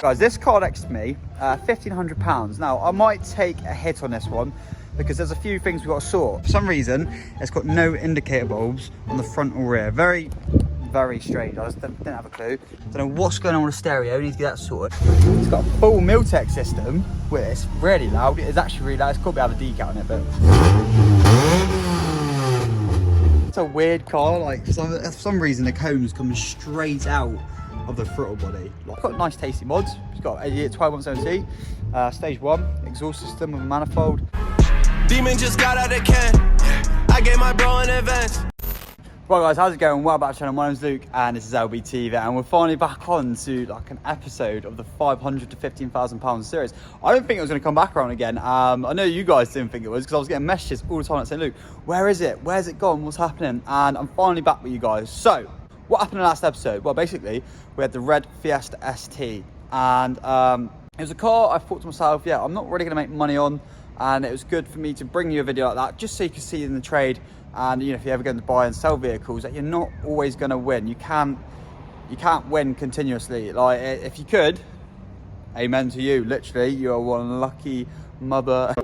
Guys, this car next to me, £1,500. Now, I might take a hit on this one because there's a few things we've got to sort. For some reason, it's got no indicator bulbs on the front or rear. Very, very strange. I just didn't have a clue. Don't know what's going on with the stereo. We need to get that sorted. It's got a full Miltech system, which is really loud. It is actually really loud. It's cool to have a decal on it, but it's a weird car. Like for some reason, the cones come straight out of the throttle body. I've got nice tasty mods. It's got a 12 months MOT, stage 1, exhaust system with a manifold. Demon just got out of can. I gave my bro in advance. Right guys, how's it going? Welcome back to the channel. My name's Luke and this is LBTV and we're finally back on to like an episode of the 500 to 15,000 pound series. I don't think it was going to come back around again. I know you guys didn't think it was because I was getting messages all the time saying, Luke, where is it? Where's it gone? What's happening? And I'm finally back with you guys. So, what happened in the last episode? Well, basically, we had the red Fiesta ST and it was a car I thought to myself, yeah, I'm not really going to make money on, and it was good for me to bring you a video like that just so you can see in the trade. And you know, if you're ever going to buy and sell vehicles, that you're not always going to win. You can't win continuously. Like if you could, amen to you. Literally, you're one lucky mother.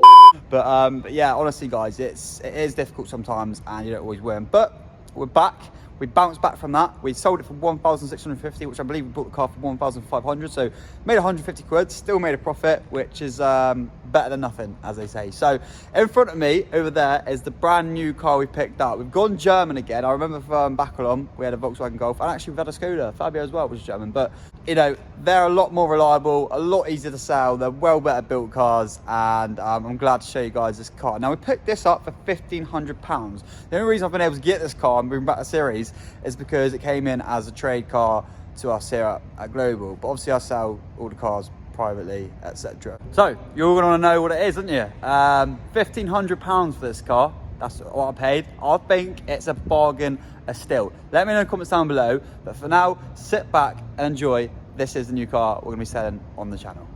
But yeah, honestly, guys, it is difficult sometimes, and you don't always win. But we're back. We bounced back from that. We sold it for 1,650, which I believe we bought the car for 1,500. So made 150 quid, still made a profit, which is better than nothing, as they say. So in front of me over there is the brand new car we picked up. We've gone German again. I remember from Bacalon, we had a Volkswagen Golf, and actually we've had a Skoda, Fabio as well, which is German. But you know, they're a lot more reliable, a lot easier to sell. They're well better built cars, and I'm glad to show you guys this car. Now we picked this up for £1,500. The only reason I've been able to get this car and bring back the series is because it came in as a trade car to us here at Global. But obviously I sell all the cars privately, etc. So you're all gonna want to know what it is, aren't you? £1,500 for this car. That's what I paid. I think it's a bargain still. Let me know in the comments down below. But for now, sit back and enjoy. This is the new car we're gonna be selling on the channel.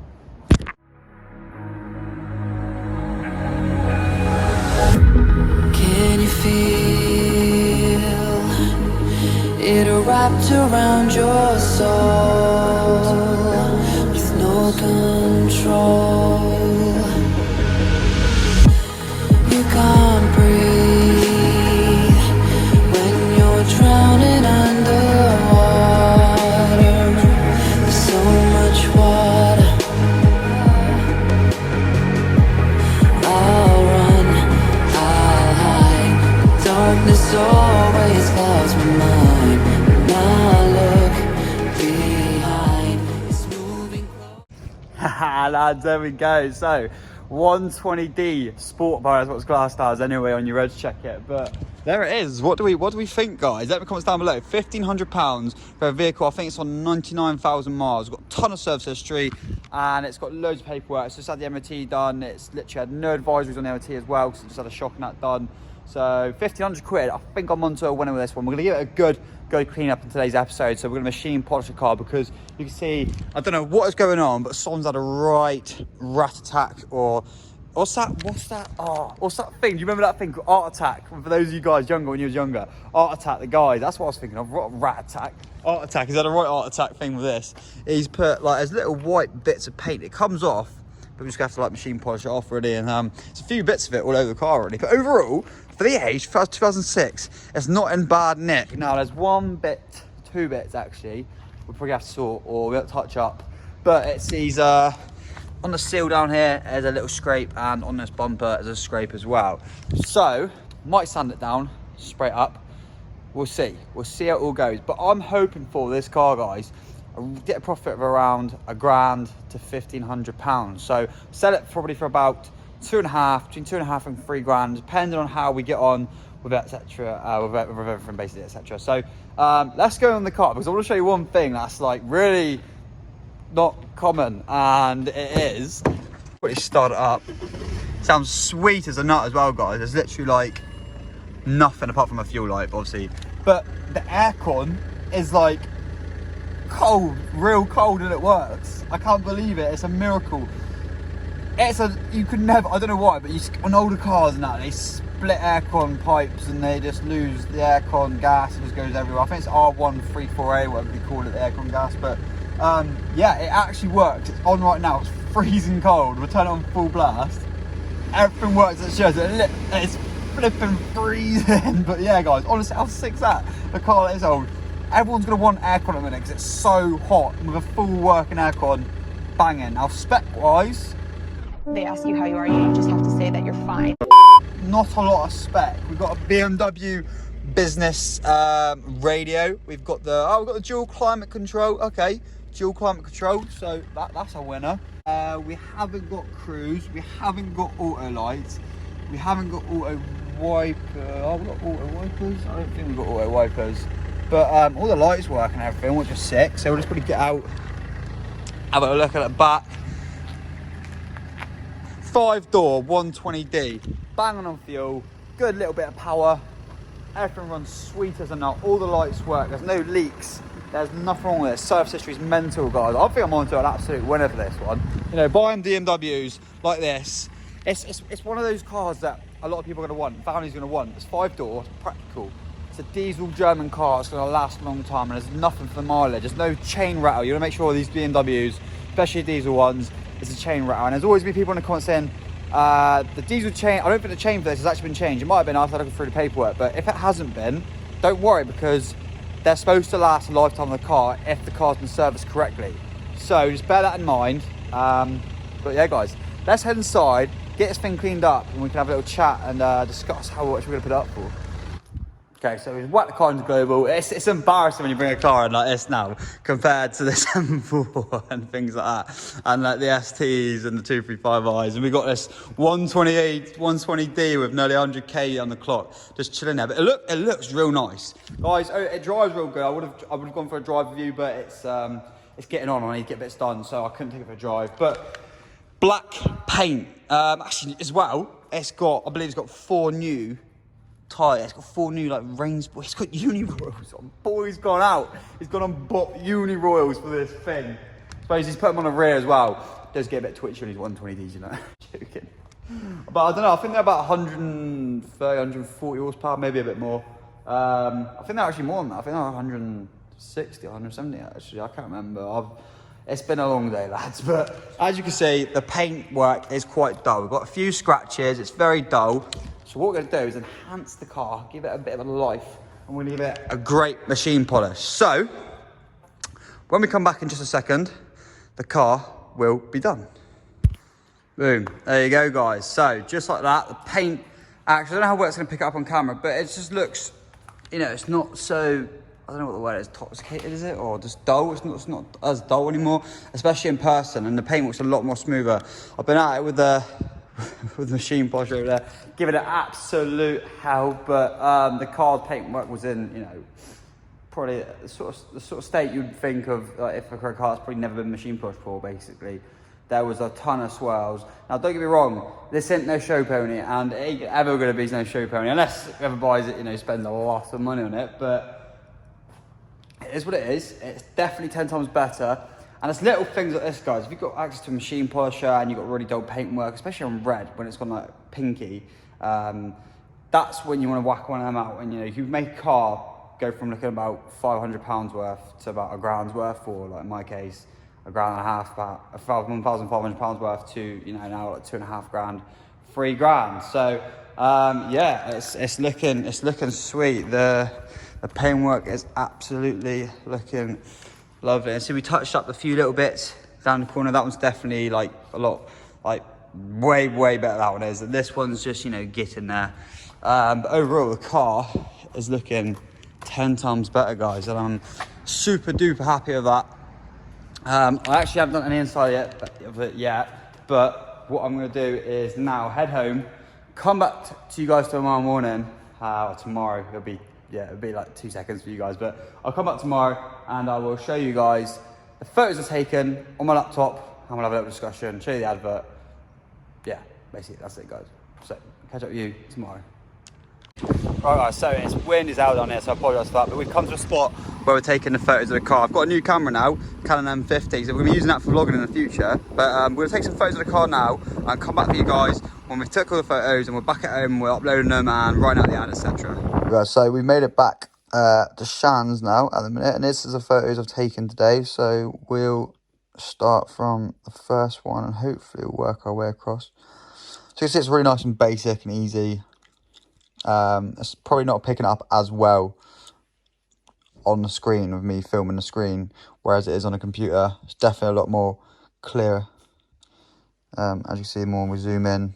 Can you feel it wrapped around your soul with no control? You can't breathe when you're drowning underwater. There's so much water. I'll run, I'll hide. Darkness always clouds my mind. Now look behind. It's moving close. Haha, lads, there we go. So 120D Sport Bar is what it's classed as anyway on your road to check it. But there it is. What do we think, guys? Let me comment down below. £1,500 for a vehicle. I think it's on 99,000 miles. It's got a ton of service history and it's got loads of paperwork. It's just had the MOT done. It's literally had no advisories on the MOT as well because it just had a shock and that done. So 1,500 quid. I think I'm onto a winner with this one. We're gonna give it a good clean up in today's episode. So we're gonna machine polish the car because you can see, I don't know what is going on, but someone's had a right rat attack or what's that thing? Do you remember that thing called Art Attack? For those of you guys younger, when you was younger, Art Attack, the guy, that's what I was thinking of, rat attack. Art Attack, he's had a right art attack thing with this. He's put like, there's little white bits of paint, it comes off, but we just have to like machine polish it off really, and it's a few bits of it all over the car already. But overall, for the age, 2006, it's not in bad nick. Now there's one bit, two bits actually, we'll probably have to sort or we'll have to touch up. But it's these, on the seal down here, there's a little scrape, and on this bumper, there's a scrape as well. So, might sand it down, spray it up. We'll see how it all goes. But I'm hoping for this car, guys, I get a profit of around £1,000 to £1,500. So, sell it probably for about between £2.5 and £3,000, depending on how we get on with it, etc. With everything basically, etc. So, let's go on the car because I want to show you one thing that's like really not common, and it is. But it started up. Sounds sweet as a nut as well, guys. There's literally like nothing apart from a fuel light, obviously. But the aircon is like cold, real cold, and it works. I can't believe it. It's a miracle. You could never, I don't know why, but on older cars and that, they split aircon pipes and they just lose the aircon gas. It just goes everywhere. I think it's R1348, whatever they call it, the aircon gas, but Yeah, it actually works. It's on right now. It's freezing cold. We'll turn it on full blast. Everything works as it shows. It's flipping freezing. But yeah, guys, honestly, how sick's that? The car is old. Everyone's going to want aircon at the minute because it's so hot. With a full working aircon, banging. Now, spec-wise, They ask you how you are, you just have to say that you're fine. not a lot of spec. We've got a BMW business radio. We've got the dual climate control. Okay, dual climate control. So that's a winner. We haven't got cruise. We haven't got auto lights. We haven't got auto wiper. Oh, we've got auto wipers. I don't think we've got auto wipers. But all the lights work and everything, which is sick. So we'll just probably get out, have a look at the back. 5-door 120D, banging on fuel, good little bit of power. Everything runs sweet as a nut. All the lights work. There's no leaks. There's nothing wrong with this. Service history is mental, guys. I think I'm on to an absolute winner for this one. You know, buying BMWs like this, it's one of those cars that a lot of people are going to want. Families are going to want. It's 5-door, it's practical. It's a diesel German car. It's going to last a long time, and there's nothing for the mileage. There's no chain rattle. You want to make sure these BMWs, especially diesel ones, it's a chain rattle. And there's always been people in the comments saying the diesel chain, I don't think the chain for this has actually been changed. It might have been after looking through the paperwork, but if it hasn't been, don't worry, because they're supposed to last a lifetime of the car if the car's been serviced correctly. So just bear that in mind. But yeah, guys, let's head inside, get this thing cleaned up, and we can have a little chat and discuss how much we're going to put it up for. Okay, so we've whacked the car into global. It's embarrassing when you bring a car in like this now compared to the 7.4 and things like that, and like the STs and the 235i's, and we got this 120D with nearly 100k on the clock, just chilling there. But it looks real nice, guys. It drives real good. I would have gone for a drive with you, but it's getting on. I need to get bits done, so I couldn't take it for a drive. But black paint, actually as well. I believe it's got 4 new tyre. It's got 4 new like rain sports. It's got uni royals on. Boy's gone out. He's gone and bought uni royals for this thing. I suppose he's put them on the rear as well. Does get a bit twitchy on his 120Ds, you know. Joking. But I don't know. I think they're about 130, 140 horsepower, maybe a bit more. I think they're actually more than that. I think they're 160, 170 actually. I can't remember. It's been a long day, lads. But as you can see, the paint work is quite dull. We've got a few scratches. It's very dull. So what we're going to do is enhance the car, give it a bit of a life, and we're going to give it a great machine polish. So, when we come back in just a second, the car will be done. Boom. There you go, guys. So, just like that, the paint, actually, I don't know how well it's going to pick it up on camera, but it just looks, you know, it's not so, I don't know what the word is, toxicated, is it? Or just dull. It's not as dull anymore, especially in person, and the paint looks a lot more smoother. I've been at it with the machine polish over there, giving it absolute hell, but the car's paintwork was in, you know, probably the sort of state you'd think of if a car's probably never been machine polished before. Basically, there was a ton of swirls. Now, don't get me wrong, this ain't no show pony, and it ain't ever going to be no show pony unless whoever buys it, you know, spends a lot of money on it. But it is what it is. It's definitely 10 times better. And it's little things like this, guys. If you've got access to a machine polisher and you've got really dull paintwork, especially on red, when it's gone like pinky, that's when you want to whack one of them out. And you know, you can make a car go from looking about £500 worth to about £1,000 worth, or like in my case, £1,500, about £1,500 worth to, you know, now like £2,500, £3,000. So yeah, it's looking sweet. The paintwork is absolutely looking lovely. And so we touched up a few little bits down the corner. That one's definitely like a lot, like way better that one is. This one's just, you know, getting there. But overall, the car is looking 10 times better, guys. And I'm super duper happy with that. I actually haven't done any inside of it yet. But what I'm going to do is now head home, come back to you guys tomorrow morning. Tomorrow, it'll be like 2 seconds for you guys, but I'll come back tomorrow and I will show you guys the photos I've taken on my laptop, and we'll have a little discussion, show you the advert. Yeah, basically that's it, guys. So, catch up with you tomorrow. Right, guys, so it's wind is out down here, so I apologise for that, but we've come to a spot where we're taking the photos of the car. I've got a new camera now, Canon M50, so we're going to be using that for vlogging in the future, but we're going to take some photos of the car now and come back for you guys when we've took all the photos and we're back at home, we're uploading them and writing out the ad, etc. Guys, so we made it back the Shans now at the minute, and this is the photos I've taken today. So we'll start from the first one and hopefully we'll work our way across. So you can see it's really nice and basic and easy. It's probably not picking up as well on the screen with me filming the screen, whereas it is on a computer. It's definitely a lot more clear. As you see more when we zoom in,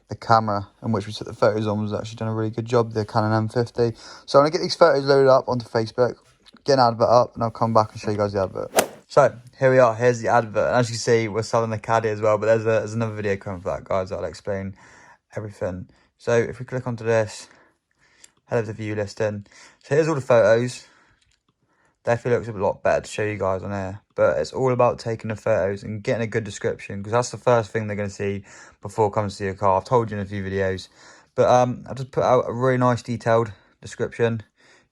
the camera in which we took the photos on was actually done a really good job, the Canon M50. So I'm going to get these photos loaded up onto Facebook, get an advert up, and I'll come back and show you guys the advert. So here we are, here's the advert, and as you see we're selling the caddy as well, but there's another video coming for that, guys. I'll explain everything. So if we click onto this, head over to view listing. So here's all the photos. Definitely looks a lot better to show you guys on here, but it's all about taking the photos and getting a good description, because that's the first thing they're going to see before coming to see your car. I've told you in a few videos, but I've just put out a really nice detailed description.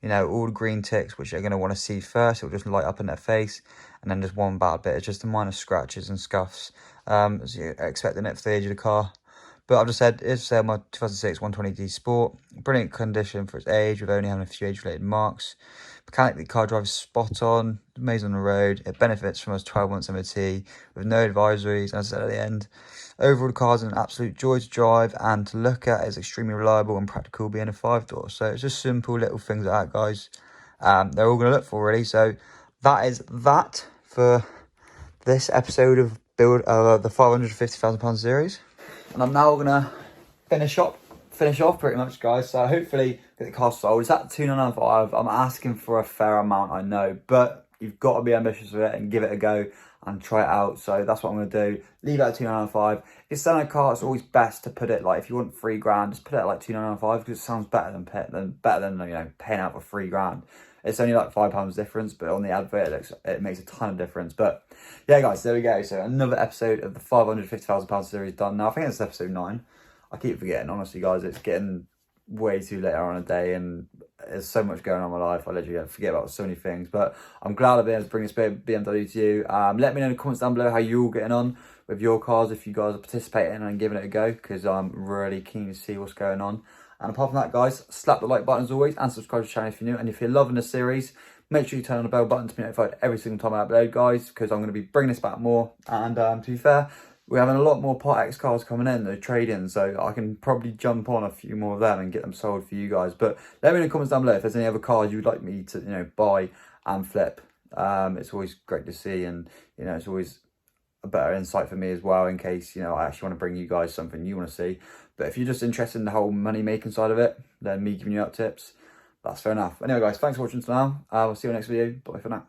You know, all the green ticks which they're going to want to see first, it'll just light up in their face, and then just one bad bit, it's just the minor scratches and scuffs, as you're expecting it for the age of the car. But I've just said, it's my 2006 120D Sport. Brilliant condition for its age, with only having a few age-related marks. Mechanically, the car drives spot on, amazing on the road. It benefits from its 12 months MOT with no advisories, as I said at the end. Overall, the car's an absolute joy to drive and to look at. It's extremely reliable and practical, being a 5-door. So it's just simple little things like that, guys. They're all going to look for, really. So that is that for this episode of the £550,000 series. And I'm now going to finish off pretty much, guys. So hopefully get the car sold. It's at 295. I'm asking for a fair amount, I know, but you've got to be ambitious with it and give it a go and try it out. So that's what I'm going to do. Leave it at 295. If you're selling a car, it's always best to put it, like, if you want £3,000, just put it at like 295, because it sounds better than you know, paying out for £3,000. It's only like £5 difference, but on the advert it makes a ton of difference. But yeah, guys, there we go. So another episode of the £550,000 series done. Now I think it's episode 9. I keep forgetting, honestly, guys. It's getting way too late on a day, and there's so much going on in my life. I literally forget about so many things. But I'm glad I've been able to bring this BMW to you. Let me know in the comments down below how you're all getting on with your cars, if you guys are participating and giving it a go, because I'm really keen to see what's going on. And apart from that, guys, slap the like button as always, and subscribe to the channel if you're new. And if you're loving the series, make sure you turn on the bell button to be notified every single time I upload, guys, because I'm going to be bringing this back more. And to be fair, we're having a lot more Part X cars coming in, the trade-in, so I can probably jump on a few more of them and get them sold for you guys. But let me know in the comments down below if there's any other cars you'd like me to, you know, buy and flip. It's always great to see, and you know, it's always a better insight for me as well, in case, you know, I actually want to bring you guys something you want to see. But if you're just interested in the whole money making side of it, then me giving you up tips, that's fair enough. Anyway, guys, thanks for watching till now. We'll see you in the next video. Bye for now.